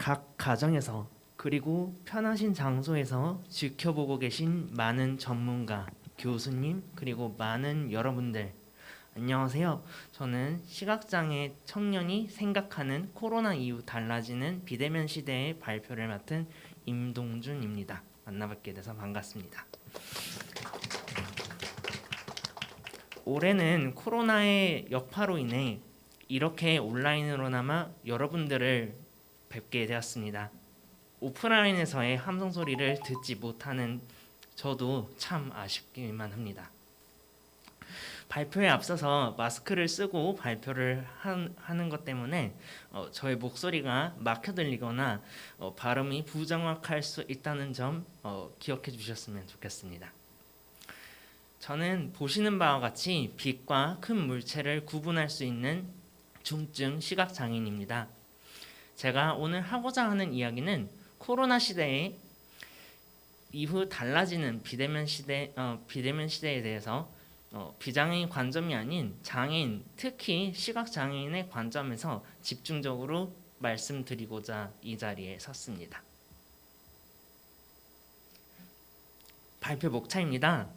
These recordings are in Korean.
각 가정에서 그리고 편하신 장소에서 지켜보고 계신 많은 전문가, 교수님, 그리고 많은 여러분들, 안녕하세요. 저는 시각장애 청년이 생각하는 코로나 이후 달라지는 비대면 시대의 발표를 맡은 임동준입니다. 만나뵙게 돼서 반갑습니다. 올해는 코로나의 여파로 인해 이렇게 온라인으로나마 여러분들을 뵙게 되었습니다. 오프라인에서의 함성 소리를 듣지 못하는 저도 참 아쉽기만 합니다. 발표에 앞서서 마스크를 쓰고 발표를 하는 것 때문에 저의 목소리가 막혀 들리거나 발음이 부정확할 수 있다는 점 기억해 주셨으면 좋겠습니다. 저는 보시는 바와 같이 빛과 큰 물체를 구분할 수 있는 중증 시각장애인입니다. 제가 오늘 하고자 하는 이야기는 코로나 시대에 이후 달라지는 비대면 시대에 대해서 비장애인 관점이 아닌 장애인, 특히 시각장애인의 관점에서 집중적으로 말씀드리고자 이 자리에 섰습니다. 발표 목차입니다.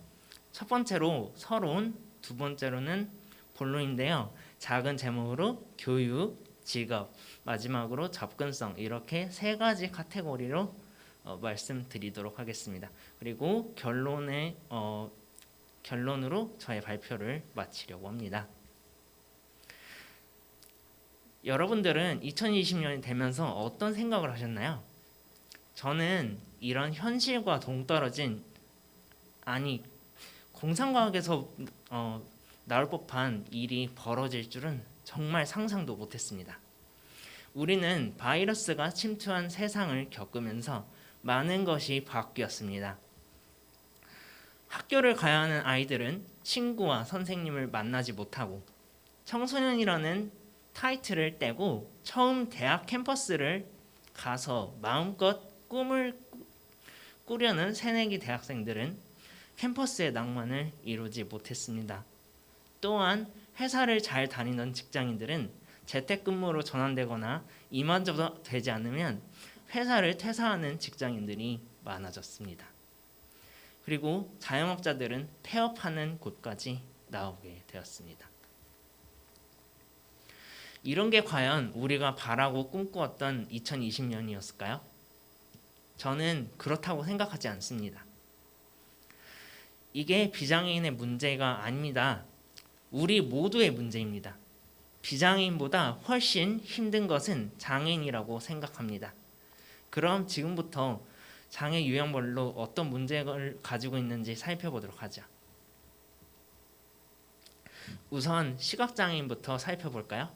첫 번째로 서론, 두 번째로는 본론인데요. 작은 제목으로 교육, 직업, 마지막으로 접근성, 이렇게 세 가지 카테고리로 말씀드리도록 하겠습니다. 그리고 결론으로 저의 발표를 마치려고 합니다. 여러분들은 2020년이 되면서 어떤 생각을 하셨나요? 저는 이런 현실과 동떨어진, 공상과학에서 나올 법한 일이 벌어질 줄은 정말 상상도 못했습니다. 우리는 바이러스가 침투한 세상을 겪으면서 많은 것이 바뀌었습니다. 학교를 가야 하는 아이들은 친구와 선생님을 만나지 못하고, 청소년이라는 타이틀을 떼고 처음 대학 캠퍼스를 가서 마음껏 꿈을 꾸려는 새내기 대학생들은 캠퍼스의 낭만을 이루지 못했습니다. 또한 회사를 잘 다니던 직장인들은 재택근무로 전환되거나 이마저도 되지 않으면 회사를 퇴사하는 직장인들이 많아졌습니다. 그리고 자영업자들은 폐업하는 곳까지 나오게 되었습니다. 이런 게 과연 우리가 바라고 꿈꾸었던 2020년이었을까요? 저는 그렇다고 생각하지 않습니다. 이게 비장애인의 문제가 아닙니다. 우리 모두의 문제입니다. 비장애인보다 훨씬 힘든 것은 장애인이라고 생각합니다. 그럼 지금부터 장애 유형별로 어떤 문제를 가지고 있는지 살펴보도록 하죠. 우선 시각장애인부터 살펴볼까요?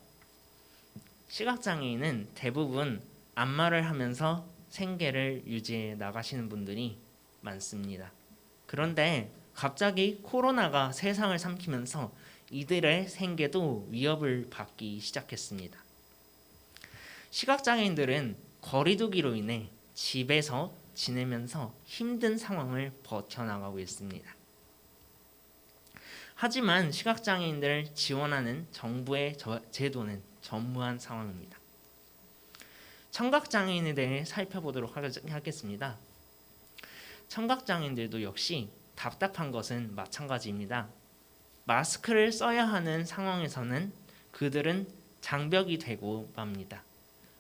시각장애인은 대부분 안마를 하면서 생계를 유지해 나가시는 분들이 많습니다. 그런데 갑자기 코로나가 세상을 삼키면서 이들의 생계도 위협을 받기 시작했습니다. 시각장애인들은 거리두기로 인해 집에서 지내면서 힘든 상황을 버텨나가고 있습니다. 하지만 시각장애인들을 지원하는 정부의 제도는 전무한 상황입니다. 청각장애인에 대해 살펴보도록 하겠습니다. 청각장애인들도 역시 답답한 것은 마찬가지입니다. 마스크를 써야 하는 상황에서는 그들은 장벽이 되고 맙니다.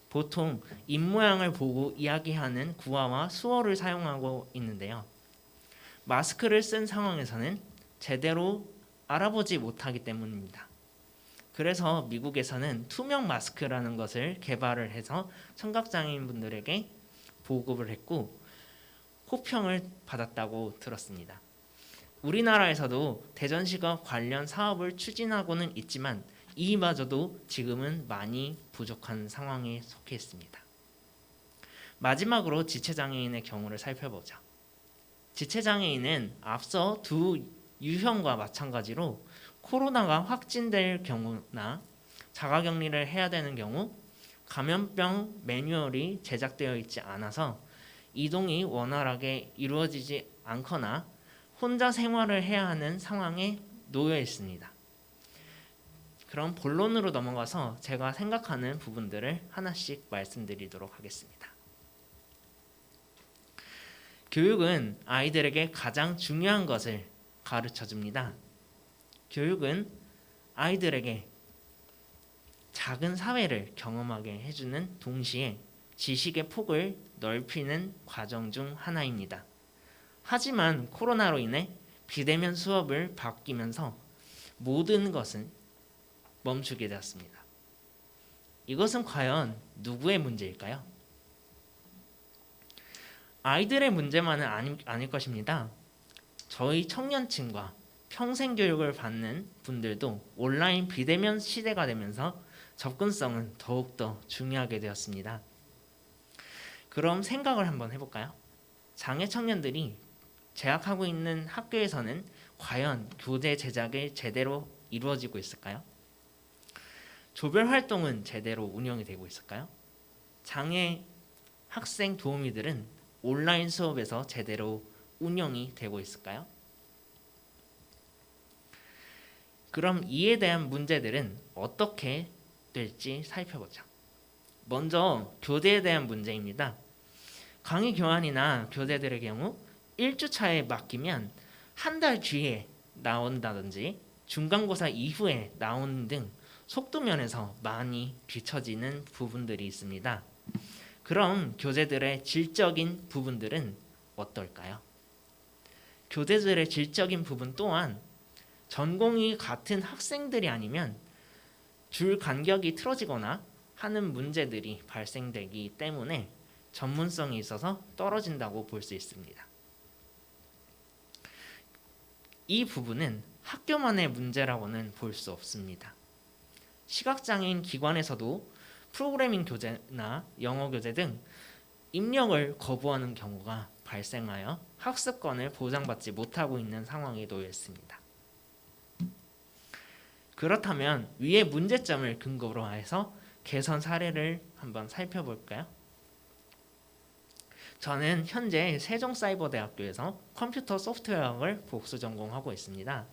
보통 입모양을 보고 이야기하는 구화와 수어를 사용하고 있는데요. 마스크를 쓴 상황에서는 제대로 알아보지 못하기 때문입니다. 그래서 미국에서는 투명 마스크라는 것을 개발을 해서 청각장애인분들에게 보급을 했고 호평을 받았다고 들었습니다. 우리나라에서도 대전시각 관련 사업을 추진하고는 있지만 이마저도 지금은 많이 부족한 상황에 속해 있습니다. 마지막으로 지체장애인의 경우를 살펴보죠. 지체장애인은 앞서 두 유형과 마찬가지로 코로나가 확진될 경우나 자가격리를 해야 되는 경우, 감염병 매뉴얼이 제작되어 있지 않아서 이동이 원활하게 이루어지지 않거나 혼자 생활을 해야 하는 상황에 놓여 있습니다. 그럼 본론으로 넘어가서 제가 생각하는 부분들을 하나씩 말씀드리도록 하겠습니다. 교육은 아이들에게 가장 중요한 것을 가르쳐 줍니다. 교육은 아이들에게 작은 사회를 경험하게 해주는 동시에 지식의 폭을 넓히는 과정 중 하나입니다. 하지만 코로나로 인해 비대면 수업을 바뀌면서 모든 것은 멈추게 되었습니다. 이것은 과연 누구의 문제일까요? 아이들의 문제만은 아닐 것입니다. 저희 청년층과 평생 교육을 받는 분들도 온라인 비대면 시대가 되면서 접근성은 더욱더 중요하게 되었습니다. 그럼 생각을 한번 해볼까요? 장애 청년들이 재학하고 있는 학교에서는 과연 교재 제작이 제대로 이루어지고 있을까요? 조별 활동은 제대로 운영이 되고 있을까요? 장애 학생 도우미들은 온라인 수업에서 제대로 운영이 되고 있을까요? 그럼 이에 대한 문제들은 어떻게 될지 살펴보자. 먼저 교재에 대한 문제입니다. 강의 교환이나 교재들의 경우 1주차에 맡기면 한 달 뒤에 나온다든지 중간고사 이후에 나오는 등 속도 면에서 많이 뒤처지는 부분들이 있습니다. 그럼 교재들의 질적인 부분들은 어떨까요? 교재들의 질적인 부분 또한 전공이 같은 학생들이 아니면 줄 간격이 틀어지거나 하는 문제들이 발생되기 때문에 전문성이 있어서 떨어진다고 볼 수 있습니다. 이 부분은 학교만의 문제라고는 볼 수 없습니다. 시각장애인 기관에서도 프로그래밍 교재나 영어 교재 등 입력을 거부하는 경우가 발생하여 학습권을 보장받지 못하고 있는 상황에 놓여 있습니다. 그렇다면 위의 문제점을 근거로 해서 개선 사례를 한번 살펴볼까요? 저는 현재 세종사이버대학교에서 컴퓨터 소프트웨어학을 복수 전공하고 있습니다.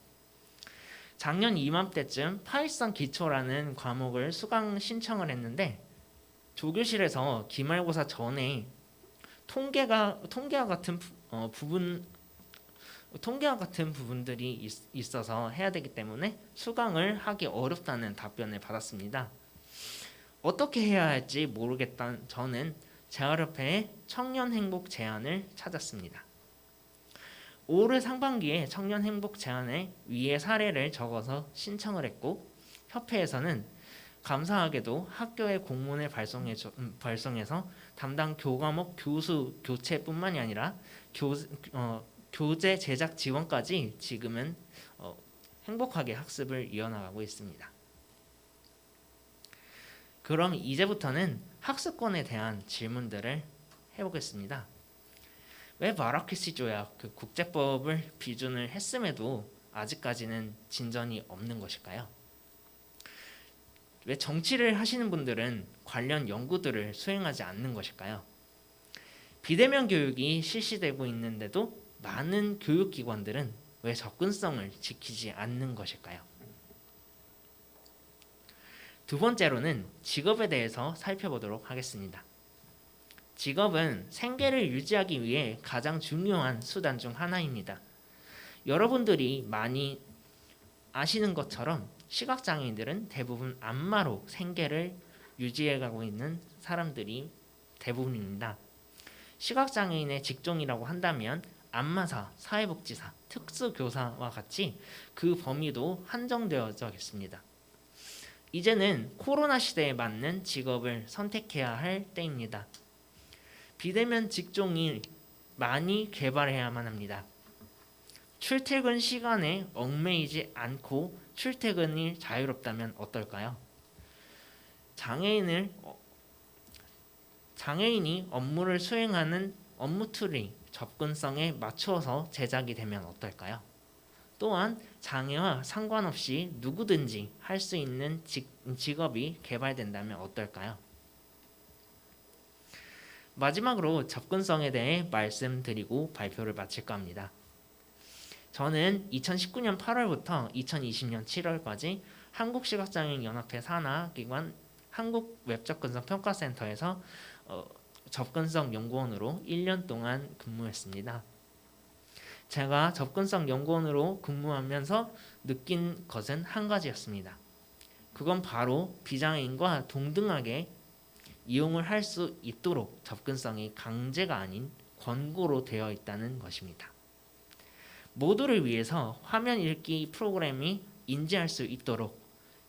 작년 이맘때쯤 파이썬 기초라는 과목을 수강 신청을 했는데 조교실에서 기말고사 전에 통계와 같은 부분들이 있어서 해야 되기 때문에 수강을 하기 어렵다는 답변을 받았습니다. 어떻게 해야 할지 모르겠다는 저는 재활협회의 청년행복 제안을 찾았습니다. 올해 상반기에 청년행복 제안에 위의 사례를 적어서 신청을 했고 협회에서는 감사하게도 학교에 공문을 발송해서 담당 교과목 교수 교체뿐만이 아니라 교재 제작 지원까지 지금은 행복하게 학습을 이어나가고 있습니다. 그럼 이제부터는 학습권에 대한 질문들을 해보겠습니다. 왜 마라케시 조약 국제법을 비준을 했음에도 아직까지는 진전이 없는 것일까요? 왜 정치를 하시는 분들은 관련 연구들을 수행하지 않는 것일까요? 비대면 교육이 실시되고 있는데도 많은 교육기관들은 왜 접근성을 지키지 않는 것일까요? 두 번째로는 직업에 대해서 살펴보도록 하겠습니다. 직업은 생계를 유지하기 위해 가장 중요한 수단 중 하나입니다. 여러분들이 많이 아시는 것처럼 시각장애인들은 대부분 안마로 생계를 유지해가고 있는 사람들이 대부분입니다. 시각장애인의 직종이라고 한다면 안마사, 사회복지사, 특수교사와 같이 그 범위도 한정되어져 있습니다. 이제는 코로나 시대에 맞는 직업을 선택해야 할 때입니다. 비대면 직종이 많이 개발해야만 합니다. 출퇴근 시간에 얽매이지 않고 출퇴근이 자유롭다면 어떨까요? 장애인이 업무를 수행하는 업무 툴이 접근성에 맞추어서 제작이 되면 어떨까요? 또한 장애와 상관없이 누구든지 할 수 있는 직업이 개발된다면 어떨까요? 마지막으로 접근성에 대해 말씀드리고 발표를 마칠까 합니다. 저는 2019년 8월부터 2020년 7월까지 한국시각장애인연합회 산하기관 한국웹접근성평가센터에서 접근성 연구원으로 1년 동안 근무했습니다. 제가 접근성 연구원으로 근무하면서 느낀 것은 한 가지였습니다. 그건 바로 비장애인과 동등하게 이용을 할 수 있도록 접근성이 강제가 아닌 권고로 되어 있다는 것입니다. 모두를 위해서 화면 읽기 프로그램이 인지할 수 있도록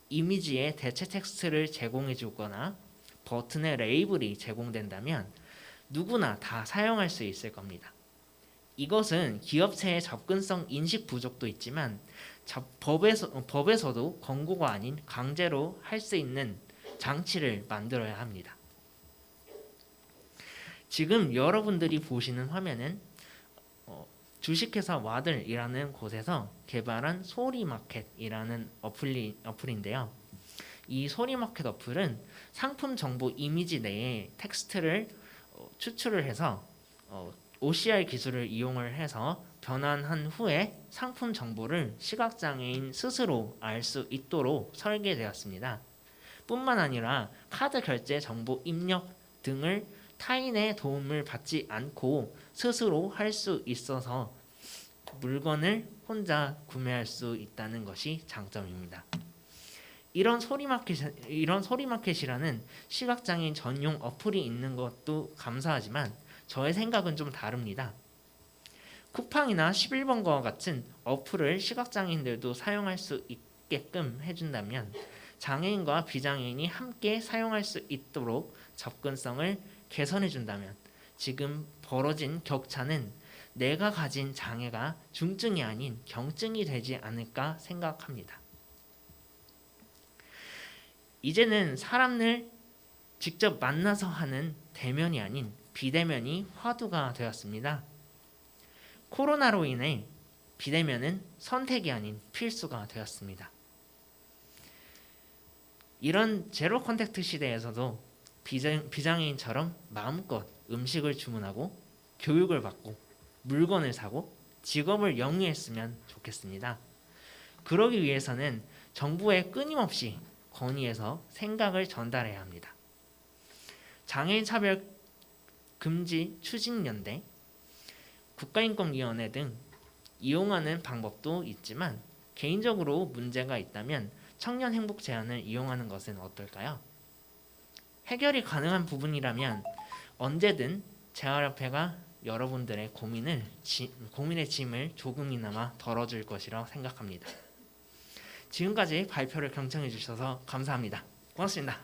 이미지에 대체 텍스트를 제공해 주거나 버튼의 레이블이 제공된다면 누구나 다 사용할 수 있을 겁니다. 이것은 기업체의 접근성 인식 부족도 있지만 법에서도 권고가 아닌 강제로 할 수 있는 장치를 만들어야 합니다. 지금 여러분들이 보시는 화면은 주식회사 와들이라는 곳에서 개발한 소리마켓이라는 어플인데요. 이 소리마켓 어플은 상품 정보 이미지 내에 텍스트를 추출을 해서 OCR 기술을 이용을 해서 변환한 후에 상품 정보를 시각장애인 스스로 알 수 있도록 설계되었습니다. 뿐만 아니라 카드 결제 정보 입력 등을 타인의 도움을 받지 않고 스스로 할 수 있어서 물건을 혼자 구매할 수 있다는 것이 장점입니다. 이런 소리마켓이라는 시각장애인 전용 어플이 있는 것도 감사하지만 저의 생각은 좀 다릅니다. 쿠팡이나 11번가와 같은 어플을 시각장애인들도 사용할 수 있게끔 해준다면 장애인과 비장애인이 함께 사용할 수 있도록 접근성을 개선해준다면 지금 벌어진 격차는 내가 가진 장애가 중증이 아닌 경증이 되지 않을까 생각합니다. 이제는 사람을 직접 만나서 하는 대면이 아닌 비대면이 화두가 되었습니다. 코로나로 인해 비대면은 선택이 아닌 필수가 되었습니다. 이런 제로 컨택트 시대에서도 비장애인처럼 마음껏 음식을 주문하고 교육을 받고 물건을 사고 직업을 영위했으면 좋겠습니다. 그러기 위해서는 정부에 끊임없이 건의해서 생각을 전달해야 합니다. 장애인 차별 금지 추진연대, 국가인권위원회 등 이용하는 방법도 있지만 개인적으로 문제가 있다면 청년 행복 제한을 이용하는 것은 어떨까요? 해결이 가능한 부분이라면 언제든 재활협회가 여러분들의 고민의 짐을 조금이나마 덜어줄 것이라 생각합니다. 지금까지 발표를 경청해 주셔서 감사합니다. 고맙습니다.